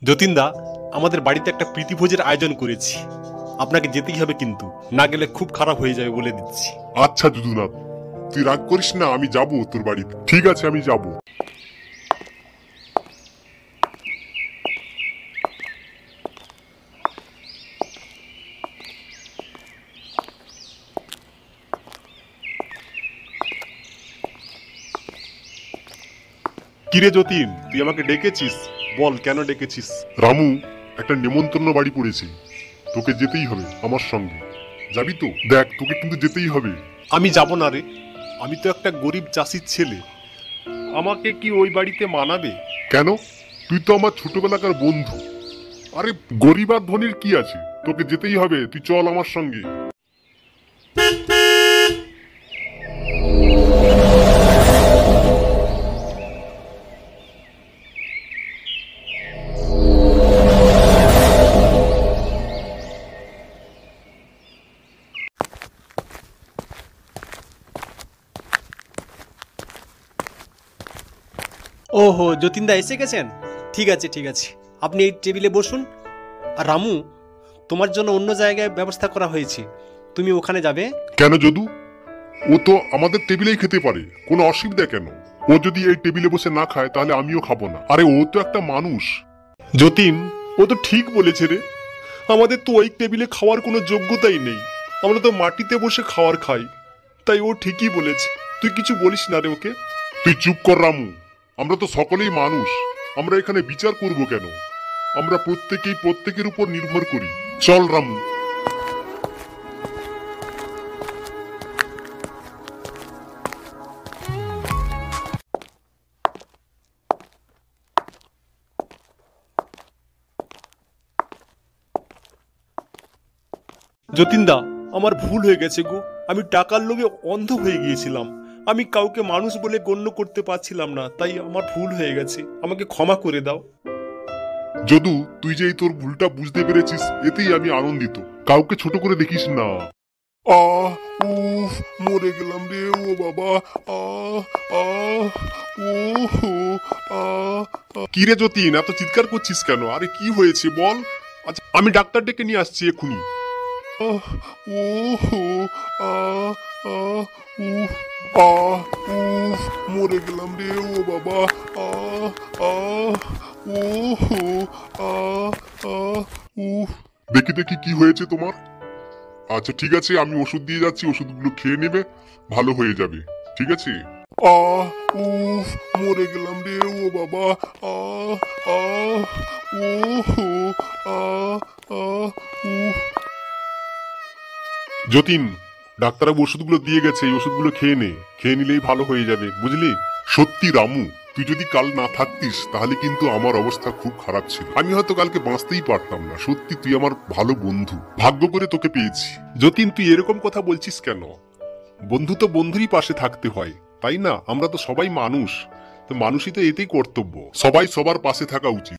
যতীনদা, আমাদের বাড়িতে একটা প্রীতিভোজের আয়োজন করেছি। আপনাকে যেতেই হবে, কিন্তু না গেলে খুব খারাপ হয়ে যাবে বলে দিচ্ছি। আচ্ছা যদুনাথ, তুই রাগ করিস না, আমি যাব তোর বাড়িতে। ঠিক আছে, আমি যাব। কিরে যতীন, তুই আমাকে ডেকেছিস? বল, কেন ডেকেছিস? রামু, একটা নেমন্তন্ন বাড়ি পড়েছে, তোকে যেতেই হবে আমার সঙ্গে। যাবি তো? দেখ, তোকে কিন্তু যেতেই হবে। আমি যাব না রে, আমি তো একটা গরিব চাষির ছেলে। আমাকে কি ওই বাড়িতে মানাবে? কেন? তুই তো আমার ছোটবেলাকার বন্ধু। আরে গরিব আর ধনীর কি আছে, তোকে যেতেই হবে। তুই চল আমার সঙ্গে। ওহো, যতীনদা এসে গেছেন। ঠিক আছে ঠিক আছে, আপনি এই টেবিলে বসুন। আর রামু, তোমার জন্য অন্য জায়গায় ব্যবস্থা করা হয়েছে, তুমি ওখানে যাবে। কেন যদু? ও তো আমাদের টেবিলেই খেতে পারে, কোনো অসুবিধা কেন? ও যদি এই টেবিলে বসে না খায় তাহলে আমিও খাবো না। আরে ও তো একটা মানুষ। যতীন, ও তো ঠিক বলেছে রে। আমাদের তো ওই টেবিলে খাওয়ার কোনো যোগ্যতাই নেই, আমরা তো মাটিতে বসে খাওয়ার খাই। তাই ও ঠিকই বলেছে, তুই কিছু বলিস না রে ওকে। তুই চুপ কর রামু, আমরা তো সকলেই মানুষ। আমরা এখানে বিচার করব কেন? আমরা প্রত্যেকেই প্রত্যেকের উপর নির্ভর করি। চল রামু। যতীনদা, আমার ভুল হয়ে গেছে গো। আমি টাকার লোভে অন্ধ হয়ে গিয়েছিলাম। আমি কাউকে মানুষ বলে গণ্য করতে পারছিলাম না, তাই আমার ভুল হয়ে গেছে। আমাকে ক্ষমা করে দাও। যদু, তুই যে এই তোর ভুলটা বুঝতে পেরেছিস, এতেই আমি আনন্দিত। কাউকে ছোট করে দেখিস না। আহ উফ, মরে গেলাম রে। ও বাবা, আহ আহ উহ আহ। কি রে যতীন, এত চিৎকার করছিস কেন? আরে কি হয়েছে বল। আচ্ছা, আমি ডাক্তার ডেকে নিয়ে আসছি এক্ষুনি। আহ উহ আহ আহ উফ আহ উফ, মরে গেলাম রে। ও বাবা, আহ আহ উহ আহ আহ উফ। দেখি দেখি কি হয়েছে তোমার। আচ্ছা ঠিক আছে, আমি ওষুধ দিয়ে যাচ্ছি, ওষুধগুলো খেয়ে নেবে, ভালো হয়ে যাবে। ঠিক আছে। আহ উফ, মরে গেলাম রে। ও বাবা, আহ আহ উহ আহ আহ উফ। যতীন, ডাক্তারবাবু ওষুধগুলো দিয়ে গেছে, এই ওষুধগুলো খেয়ে নে। খেয়ে নিলেই ভালো হয়ে যাবে, বুঝলি? সত্যি রামু, তুই যদি কাল না থাকতিস তাহলে কিন্তু আমার অবস্থা খুব খারাপ ছিল। আমি হয়তো কালকে বাঁচতেই পারতাম না। সত্যি তুই আমার ভালো বন্ধু, ভাগ্য করে তোকে পেয়েছি। যতীন, তুই এরকম কথা বলছিস কেন? বন্ধু তো বন্ধুরই পাশে থাকতে হয়, তাই না? আমরা তো সবাই মানুষ, তো মানুষই তো এতেই কর্তব্য। সবাই সবার পাশে থাকা উচিত।